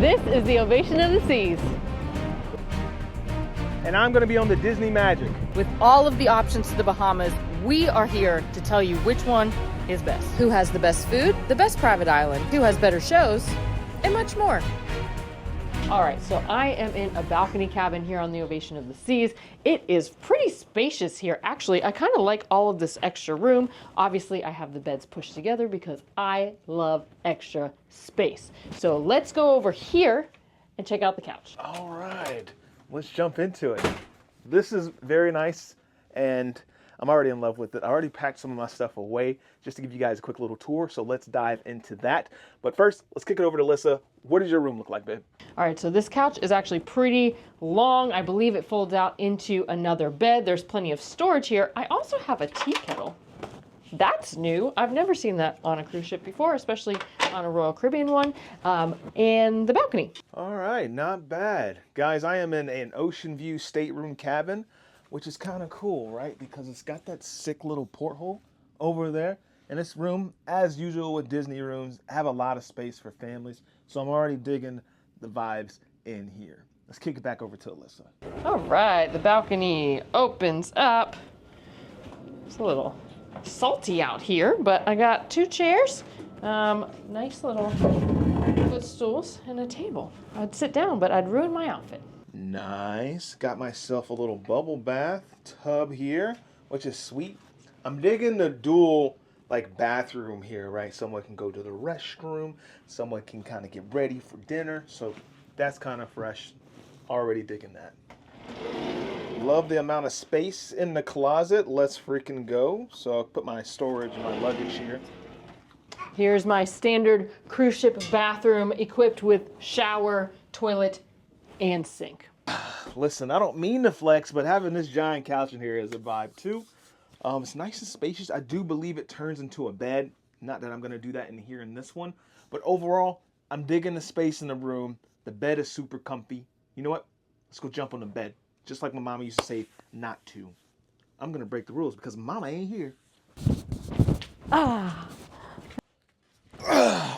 This is the Ovation of the Seas. And I'm gonna be on the Disney Magic. With all of the options to the Bahamas, we are here to tell you which one is best. Who has the best food, the best private island, who has better shows, and much more. All right, so I am in a balcony cabin here on the Ovation of the Seas. It is pretty spacious here. Actually, I kind of like all of this extra room. Obviously, I have the beds pushed together because I love extra space. So let's go over here and check out the couch. All right, let's jump into it. This is very nice, and I'm already in love with it. I already packed some of my stuff away just to give you guys a quick little tour, so let's dive into that. But first, let's kick it over to Alyssa. What does your room look like, babe? All right, so this couch is actually pretty long. I believe it folds out into another bed. There's plenty of storage here. I also have a tea kettle. That's new. I've never seen that on a cruise ship before, especially on a Royal Caribbean one. And the balcony. All right, not bad. Guys, I am in an ocean view stateroom cabin, which is kind of cool, right? Because it's got that sick little porthole over there. And this room, as usual with Disney rooms, have a lot of space for families. So I'm already digging the vibes in here. Let's kick it back over to Alyssa. All right, the balcony opens up. It's a little salty out here, but I got 2 chairs, nice little footstools, and a table. I'd sit down, but I'd ruin my outfit. Nice. Got myself a little bubble bath tub here, which is sweet. I'm digging the dual bathroom here, right? Someone can go to the restroom, someone can kind of get ready for dinner, so that's kind of fresh. Already digging that. Love the amount of space in the closet. Let's freaking go. So I'll put my storage and my luggage here. Here's my standard cruise ship bathroom equipped with shower, toilet, and sink. Listen, I don't mean to flex, but having this giant couch in here is a vibe too. It's nice and spacious. I do believe it turns into a bed. Not that I'm going to do that in here in this one. But overall, I'm digging the space in the room. The bed is super comfy. You know what? Let's go jump on the bed. Just like my mama used to say not to. I'm going to break the rules because mama ain't here.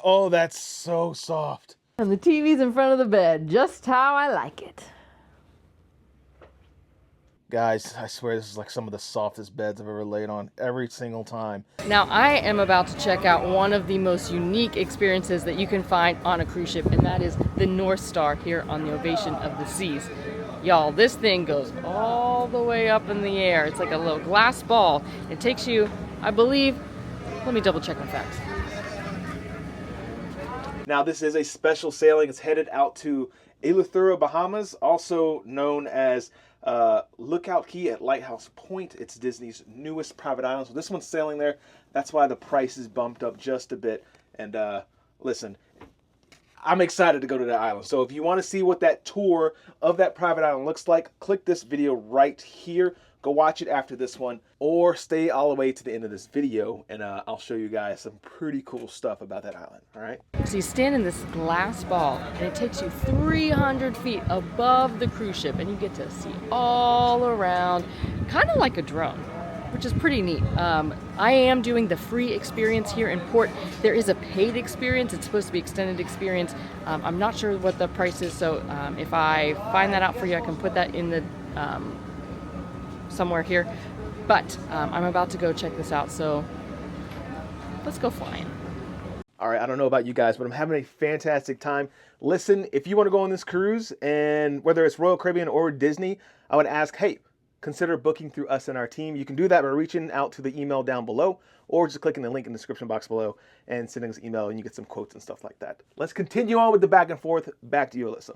Oh, that's so soft. And the TV's in front of the bed, just how I like it. Guys, I swear this is like some of the softest beds I've ever laid on every single time. Now, I am about to check out one of the most unique experiences that you can find on a cruise ship, and that is the North Star here on the Ovation of the Seas. Y'all, this thing goes all the way up in the air. It's like a little glass ball. It takes you, I believe, let me double check my facts. Now, this is a special sailing. It's headed out to Eleuthera, Bahamas, also known as Lookout Key at Lighthouse Point. It's Disney's newest private island. So this one's sailing there. That's why the price is bumped up just a bit. And listen, I'm excited to go to that island. So if you want to see what that tour of that private island looks like, click this video right here. Go watch it after this one, or stay all the way to the end of this video, and I'll show you guys some pretty cool stuff about that island, all right? So you stand in this glass ball, and it takes you 300 feet above the cruise ship, and you get to see all around, kind of like a drone, which is pretty neat. I am doing the free experience here in port. There is a paid experience. It's supposed to be extended experience. I'm not sure what the price is, so if I find that out for you, I can put that in the somewhere here, but I'm about to go check this out, so let's go flying. All right, I don't know about you guys, but I'm having a fantastic time. Listen, if you want to go on this cruise, and whether it's Royal Caribbean or Disney, I would ask, hey, consider booking through us and our team. You can do that by reaching out to the email down below, or just clicking the link in the description box below and sending us an email, and you get some quotes and stuff like that. Let's continue on with the back and forth. Back to you, Alyssa.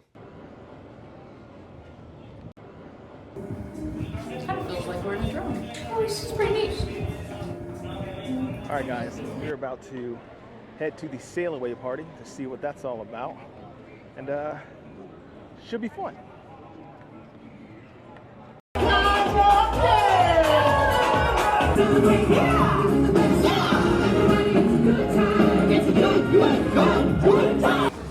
Feels like we're in a drone. Oh, this is pretty neat. All right, guys, we're about to head to the sail away party to see what that's all about, and should be fun.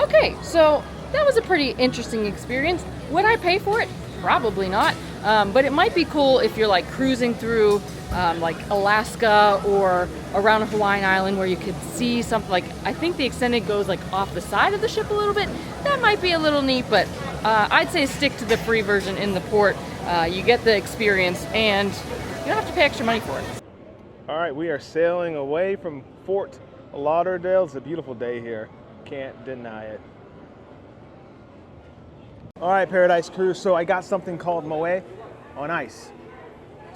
Okay, so that was a pretty interesting experience. Would I pay for it? Probably not. But it might be cool if you're like cruising through like Alaska or around a Hawaiian island where you could see something like, I think the extended goes like off the side of the ship a little bit. That might be a little neat, but I'd say stick to the free version in the port. You get the experience and you don't have to pay extra money for it. All right, we are sailing away from Fort Lauderdale. It's a beautiful day here. Can't deny it. All right, Paradise Crew. So I got something called Moe on ice.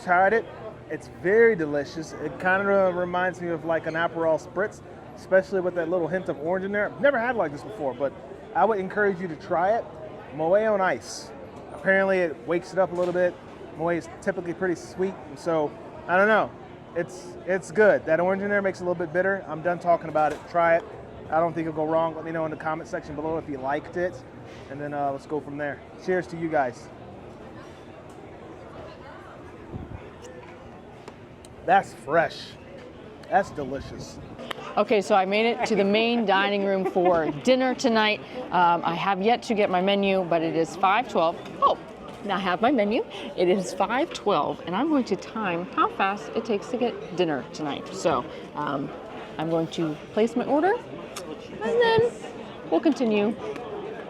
Tried it. It's very delicious. It kind of reminds me of like an Aperol Spritz, especially with that little hint of orange in there. I've never had like this before, but I would encourage you to try it. Moe on ice. Apparently it wakes it up a little bit. Moe is typically pretty sweet, and so I don't know. It's good. That orange in there makes it a little bit bitter. I'm done talking about it. Try it. I don't think it'll go wrong. Let me know in the comment section below if you liked it, and then let's go from there. Cheers to you guys. That's fresh. That's delicious. Okay, so I made it to the main dining room for dinner tonight. I have yet to get my menu, but it is 5:12. Oh, now I have my menu. It is 5:12, and I'm going to time how fast it takes to get dinner tonight. So I'm going to place my order, and then we'll continue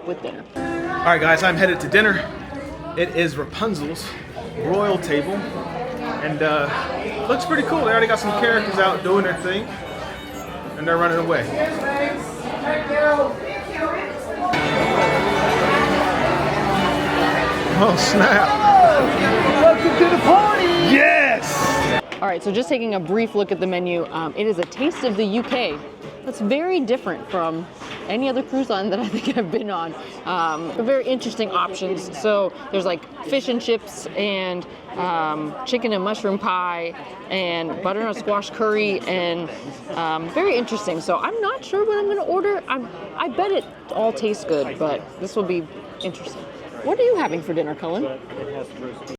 with dinner. All right, guys, I'm headed to dinner. It is Rapunzel's royal table, and looks pretty cool. They already got some characters out doing their thing, and they're running away. Oh, snap. Welcome to the party! Yes! All right, so just taking a brief look at the menu, it is a taste of the UK. That's very different from any other cruise line that I think I've been on. Very interesting options. So there's like fish and chips and chicken and mushroom pie and butternut squash curry, and very interesting. So I'm not sure what I'm gonna order. I bet it all tastes good, but this will be interesting. What are you having for dinner, Cullen? All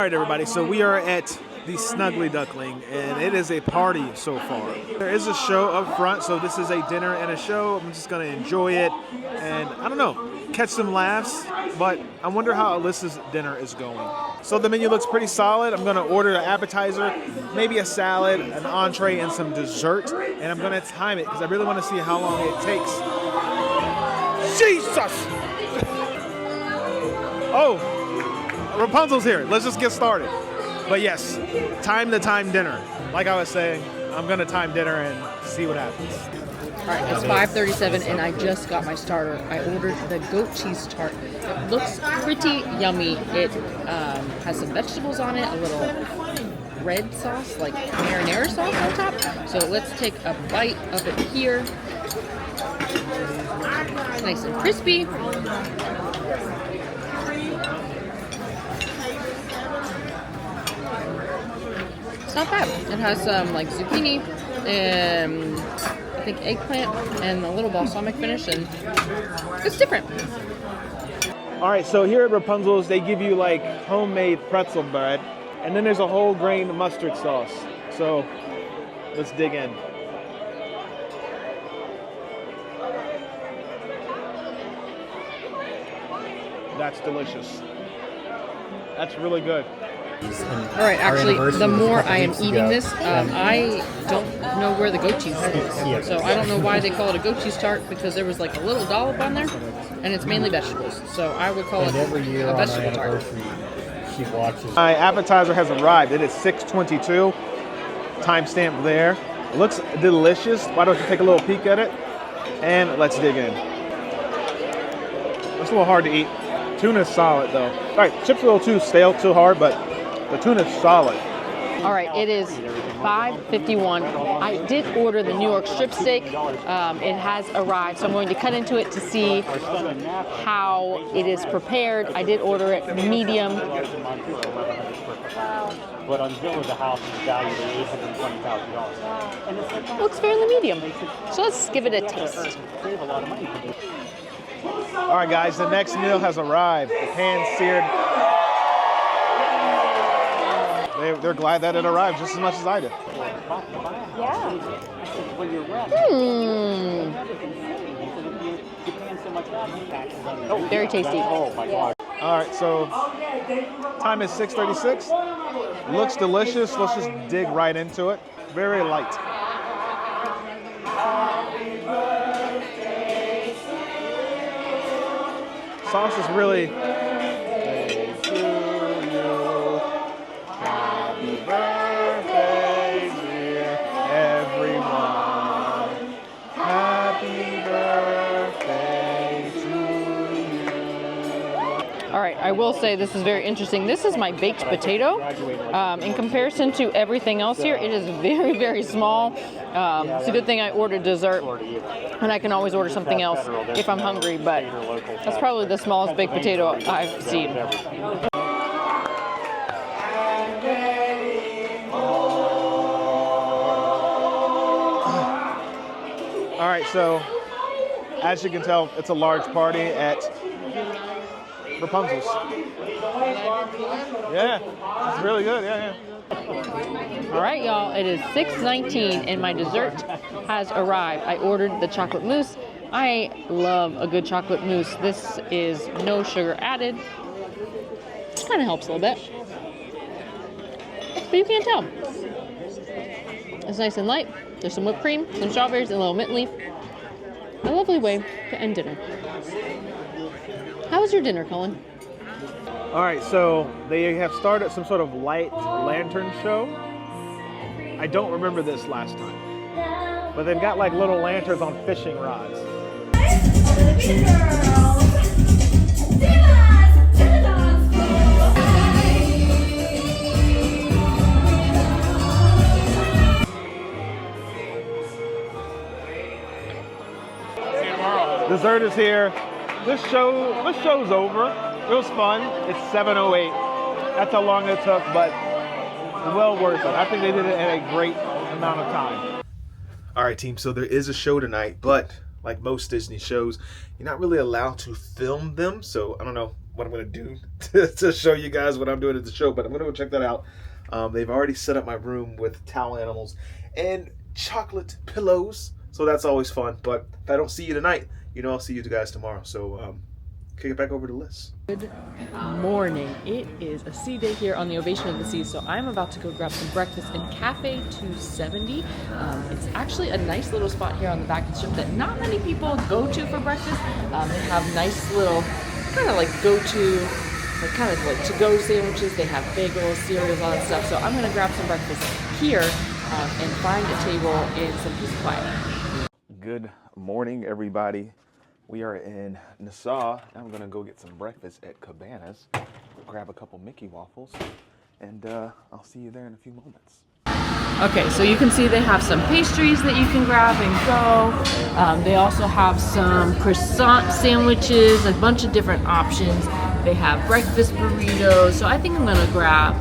right, everybody, so we are at the Snuggly Duckling, and it is a party so far. There is a show up front, so this is a dinner and a show. I'm just gonna enjoy it, and I don't know, catch some laughs, but I wonder how Alyssa's dinner is going. So the menu looks pretty solid. I'm gonna order an appetizer, maybe a salad, an entree, and some dessert, and I'm gonna time it, because I really wanna see how long it takes. Jesus! Oh, Rapunzel's here. Let's just get started. But yes, time to time dinner. Like I was saying, I'm gonna time dinner and see what happens. All right, it's 5:37 and I just got my starter. I ordered the goat cheese tart. It looks pretty yummy. It has some vegetables on it, a little red sauce, like marinara sauce on top. So let's take a bite of it here. It's nice and crispy. It's not bad. It has some like zucchini and I think eggplant and a little balsamic finish, and it's different. All right, so here at Rapunzel's, they give you like homemade pretzel bread, and then there's a whole grain mustard sauce. So let's dig in. That's delicious. That's really good. All right, actually, the more I am eating this, I don't know where the goat cheese is. So I don't know why they call it a goat cheese tart, because there was like a little dollop on there, and it's mainly vegetables. So I would call it a vegetable tart. She watches. My appetizer has arrived. It is 6:22. Timestamp there. It looks delicious. Why don't you take a little peek at it? And let's dig in. It's a little hard to eat. Tuna's solid though. All right, chips are a little too stale, too hard, but the tuna's solid. All right, it is 5:51. I did order the New York strip steak. It has arrived, so I'm going to cut into it to see how it is prepared. I did order it medium. But on Zillow, the house is valued at $820,000. Looks fairly medium. So let's give it a taste. Save a lot of money. All right, guys, the next meal has arrived. The pan-seared. They're glad that it arrived just as much as I did. Very tasty. Oh my God. All right, so time is 6:36. Looks delicious. Let's just dig right into it. Very light. Sauce is really. Thank you. Happy birthday, dear everyone. Happy birthday to you. All right, I will say this is very interesting. This is my baked potato. In comparison to everything else here, it is very, very small. It's a good thing I ordered dessert, and I can always order something else if I'm hungry, but that's probably the smallest baked potato I've seen. All right, so as you can tell, it's a large party at Rapunzel's. Yeah, it's really good. Yeah. All right, y'all, it is 6:19 and my dessert has arrived. I ordered the chocolate mousse. I love a good chocolate mousse. This is no sugar added. It kind of helps a little bit, but you can't tell. It's nice and light. There's some whipped cream, some strawberries, and a little mint leaf. A lovely way to end dinner. How was your dinner, Colin? All right, so they have started some sort of light lantern show. I don't remember this last time, but they've got like little lanterns on fishing rods. Dessert is here. This show's over. It was fun. It's 7:08. That's how long it took, but well worth it. I think they did it in a great amount of time. All right, team. So there is a show tonight, but like most Disney shows, you're not really allowed to film them. So I don't know what I'm going to do to show you guys what I'm doing at the show, but I'm going to go check that out. They've already set up my room with towel animals and chocolate pillows, so that's always fun. But if I don't see you tonight, I'll see you guys tomorrow. So kick it back over to Liz. Good morning. It is a sea day here on the Ovation of the Seas, so I'm about to go grab some breakfast in Cafe 270. It's actually a nice little spot here on the back of the ship that not many people go to for breakfast. They have nice little kind of like go-to, like kind of like to-go sandwiches. They have bagels, cereals, all that stuff. So I'm going to grab some breakfast here and find a table in some peace and quiet. Good morning, everybody. We are in Nassau. I'm gonna go get some breakfast at Cabanas, grab a couple Mickey waffles, and I'll see you there in a few moments. Okay, so you can see they have some pastries that you can grab and go. They also have some croissant sandwiches, a bunch of different options. They have breakfast burritos, so I think I'm gonna grab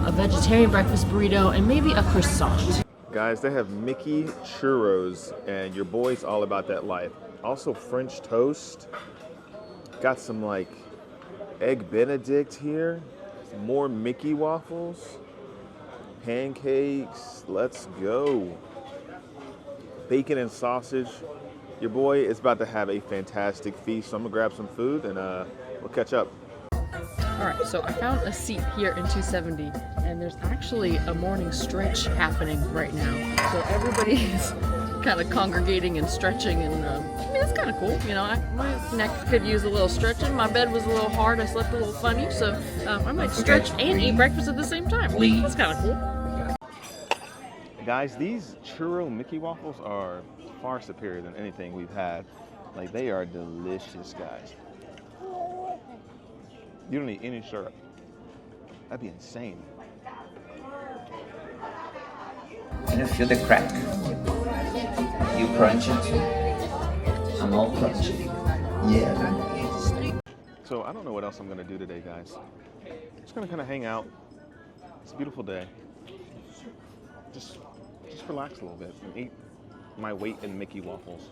a vegetarian breakfast burrito and maybe a croissant. Guys, they have Mickey churros, and your boy's all about that life. Also French toast. Got some like egg Benedict here. Some more Mickey waffles. Pancakes. Let's go. Bacon and sausage. Your boy is about to have a fantastic feast. So I'm gonna grab some food and we'll catch up. All right, so I found a seat here in 270, and there's actually a morning stretch happening right now. So everybody is kind of congregating and stretching, and I mean, it's kind of cool. My neck could use a little stretching. My bed was a little hard. I slept a little funny, so I might stretch and eat breakfast at the same time. That's kind of cool. Guys, these churro Mickey waffles are far superior than anything we've had. Like, they are delicious, guys. You don't need any syrup. That'd be insane. Can you feel the crack? You crunch it. I'm all crunchy. Yeah. So I don't know what else I'm gonna do today, guys. Just gonna kind of hang out. It's a beautiful day. Just relax a little bit and eat my weight in Mickey waffles.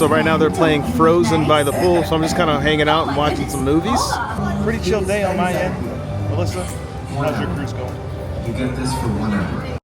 So right now they're playing Frozen by the pool, so I'm just kind of hanging out and watching some movies. Pretty chill day on my end. Alyssa, how's your cruise going? You get this for 1 hour.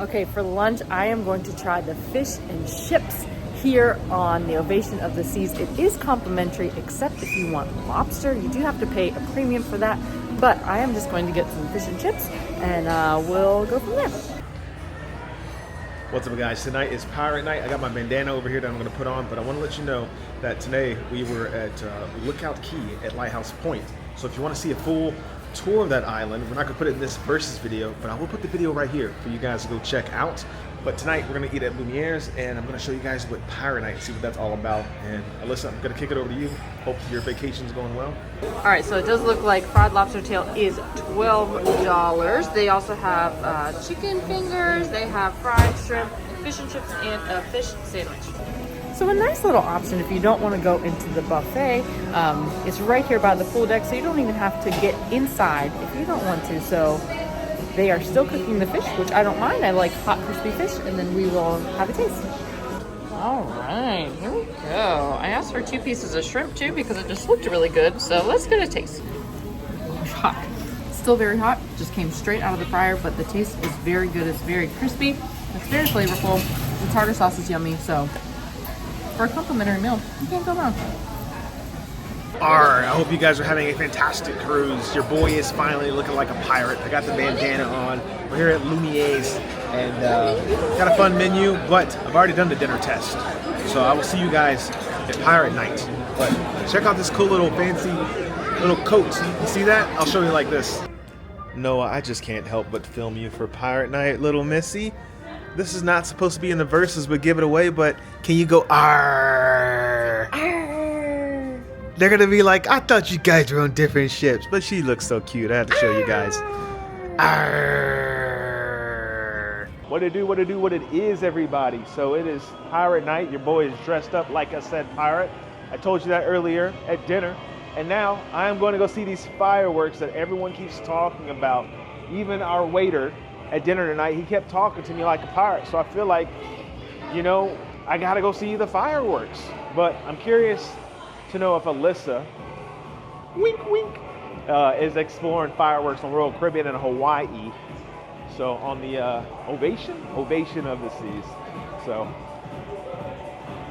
Okay, for lunch, I am going to try the fish and chips here on the Ovation of the Seas. It is complimentary, except if you want lobster. You do have to pay a premium for that, but I am just going to get some fish and chips, and we'll go from there. What's up, guys? Tonight is Pirate Night. I got my bandana over here that I'm going to put on, but I want to let you know that today we were at Lookout Key at Lighthouse Point. So if you want to see a full tour of that island, we're not going to put it in this versus video, but I will put the video right here for you guys to go check out. But tonight we're going to eat at Lumiere's, and I'm going to show you guys what Pirate Night, see what that's all about. And Alyssa, I'm going to kick it over to you. Hope your vacation's going well. All right, so it does look like fried lobster tail is $12. They also have chicken fingers, they have fried shrimp, fish and chips, and a fish sandwich. So a nice little option if you don't want to go into the buffet. It's right here by the pool deck, so you don't even have to get inside if you don't want to. So they are still cooking the fish, which I don't mind. I like hot, crispy fish, and then we will have a taste. All right, here we go. I asked for 2 pieces of shrimp too because it just looked really good. So let's get a taste. Oh, hot. Still very hot. Just came straight out of the fryer, but the taste is very good. It's very crispy. It's very flavorful. The tartar sauce is yummy. So for a complimentary meal, you can't go wrong. Alright, I hope you guys are having a fantastic cruise. Your boy is finally looking like a pirate. I got the bandana on. We're here at Lumiere's, and got a fun menu, but I've already done the dinner test. So I will see you guys at Pirate Night. But check out this cool little fancy little coat. You see that? I'll show you like this. Noah, I just can't help but film you for Pirate Night, little missy. This is not supposed to be in the verses, but give it away, but can you go arr? Arr. They're gonna be like, I thought you guys were on different ships, but she looks so cute. I have to show you guys. Arr. What it do, what it do, what it is, everybody. So it is Pirate Night. Your boy is dressed up like I said, pirate. I told you that earlier at dinner. And now I am going to go see these fireworks that everyone keeps talking about. Even our waiter at dinner tonight, he kept talking to me like a pirate. So I feel like, you know, I gotta go see the fireworks. But I'm curious to know if Alyssa, wink wink, is exploring fireworks on Royal Caribbean and Hawaii. So on the Ovation of the Seas. So,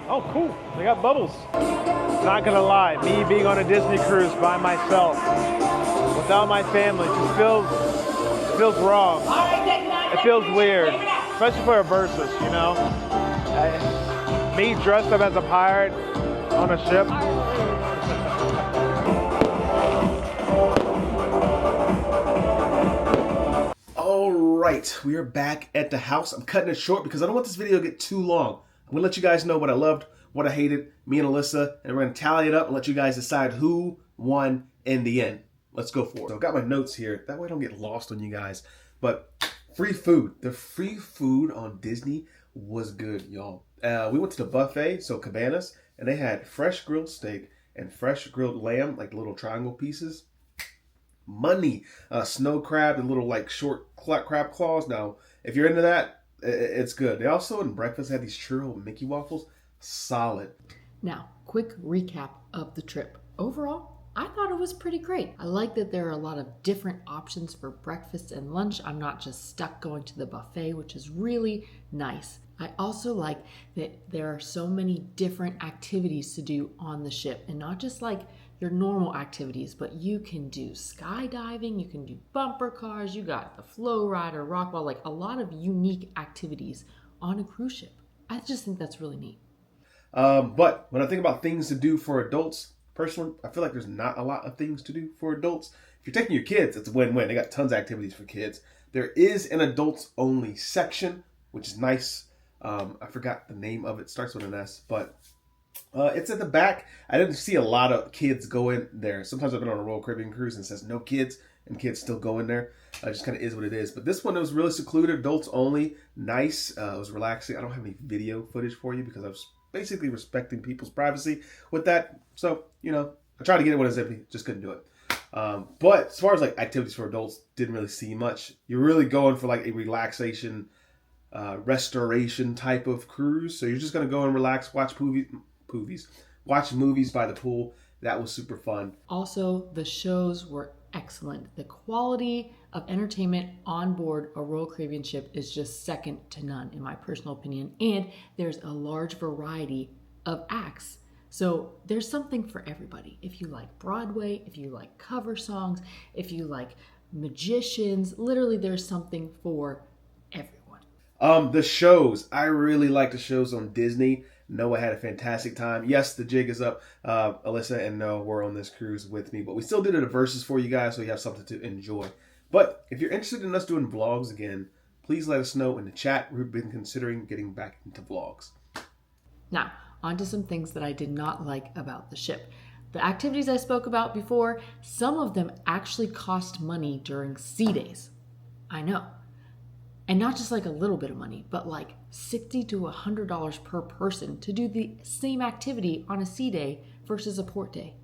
oh cool, they got bubbles. Not gonna lie, me being on a Disney cruise by myself, without my family, just feels wrong. It feels weird, especially for a versus, you know. Me dressed up as a pirate on a ship. All right, we are back at the house. I'm cutting it short because I don't want this video to get too long. I'm gonna let you guys know what I loved, what I hated, me and Alyssa, and we're gonna tally it up and let you guys decide who won in the end. Let's go for it. So I've got my notes here. That way I don't get lost on you guys. But free food. The free food on Disney was good, y'all. We went to the buffet, so Cabanas, and they had fresh grilled steak and fresh grilled lamb, like little triangle pieces. Money. Snow crab and little like short crab claws. Now, if you're into that, it's good. They also in breakfast had these churro Mickey waffles. Solid. Now, quick recap of the trip. Overall, I thought it was pretty great. I like that there are a lot of different options for breakfast and lunch. I'm not just stuck going to the buffet, which is really nice. I also like that there are so many different activities to do on the ship, and not just like your normal activities, but you can do skydiving, you can do bumper cars, you got the flow rider, rock wall, like a lot of unique activities on a cruise ship. I just think that's really neat. But when I think about things to do for adults, personally, I feel like there's not a lot of things to do for adults. If you're taking your kids, it's a win-win. They got tons of activities for kids. There is an adults only section, which is nice. I forgot the name of it. Starts with an S, but it's at the back. I didn't see a lot of kids go in there. Sometimes I've been on a Royal Caribbean cruise and it says no kids, and kids still go in there. It just kind of is what it is. But this one, it was really secluded, adults only. Nice. It was relaxing. I don't have any video footage for you because I was basically respecting people's privacy with that. So, you know, I tried to get it when it was empty, just couldn't do it. But as far as like activities for adults, didn't really see much. You're really going for like a relaxation, restoration type of cruise. So you're just gonna go and relax, watch movies by the pool. That was super fun. Also, the shows were excellent. The quality of entertainment on board a Royal Caribbean ship is just second to none, in my personal opinion. And there's a large variety of acts. So there's something for everybody. If you like Broadway, if you like cover songs, if you like magicians, literally there's something for everyone. The shows. I really like the shows on Disney. Noah had a fantastic time. Yes, the jig is up. Alyssa and Noah were on this cruise with me, but we still did it a versus for you guys, so you have something to enjoy. But if you're interested in us doing vlogs again, please let us know in the chat. We've been considering getting back into vlogs. Now, on to some things that I did not like about the ship. The activities I spoke about before, some of them actually cost money during sea days. I know. And not just like a little bit of money, but like $60 to $100 per person to do the same activity on a sea day versus a port day.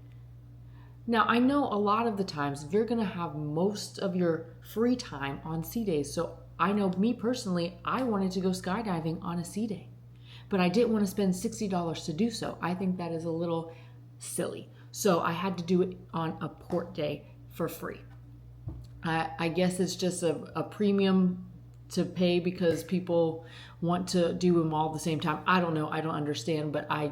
Now, I know a lot of the times you're going to have most of your free time on sea days. So I know me personally, I wanted to go skydiving on a sea day, but I didn't want to spend $60 to do so. I think that is a little silly. So I had to do it on a port day for free. I guess it's just a premium to pay because people want to do them all at the same time. I don't know. I don't understand, but I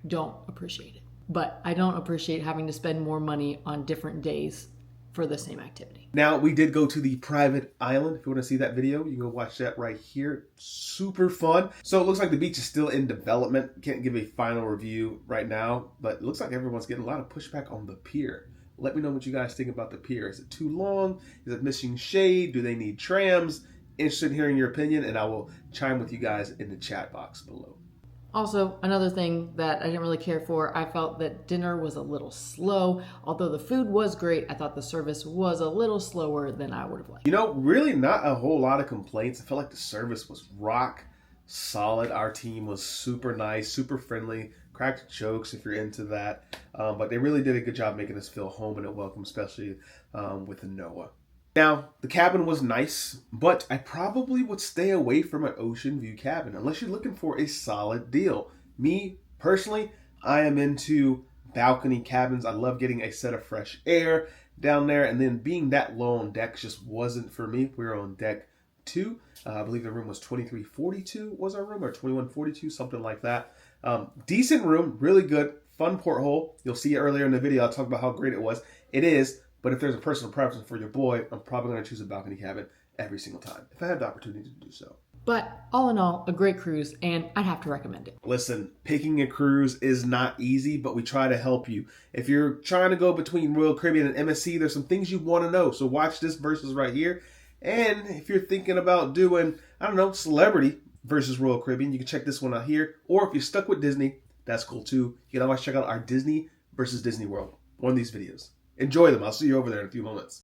don't appreciate it. But I don't appreciate having to spend more money on different days for the same activity. Now, we did go to the private island. If you want to see that video, you can go watch that right here. Super fun. So it looks like the beach is still in development. Can't give a final review right now, but it looks like everyone's getting a lot of pushback on the pier. Let me know what you guys think about the pier. Is it too long? Is it missing shade? Do they need trams? Interested in hearing your opinion, and I will chime with you guys in the chat box below. Also, another thing that I didn't really care for, I felt that dinner was a little slow. Although the food was great, I thought the service was a little slower than I would have liked. You know, really not a whole lot of complaints. I felt like the service was rock solid. Our team was super nice, super friendly, cracked jokes if you're into that. But they really did a good job making us feel home and at welcome, especially with Noah. Now, the cabin was nice, but I probably would stay away from an ocean view cabin unless you're looking for a solid deal. Me, personally, I am into balcony cabins. I love getting a set of fresh air down there, and then being that low on deck just wasn't for me. We were on deck 2. I believe the room was 2342 was our room, or 2142, something like that. Decent room, really good, fun porthole. You'll see it earlier in the video. I'll talk about how great it was. It is. But if there's a personal preference for your boy, I'm probably going to choose a balcony cabin every single time, if I have the opportunity to do so. But all in all, a great cruise, and I'd have to recommend it. Listen, picking a cruise is not easy, but we try to help you. If you're trying to go between Royal Caribbean and MSC, there's some things you want to know. So watch this versus right here. And if you're thinking about doing, I don't know, Celebrity versus Royal Caribbean, you can check this one out here. Or if you're stuck with Disney, that's cool too. You can always check out our Disney versus Disney World, one of these videos. Enjoy them. I'll see you over there in a few moments.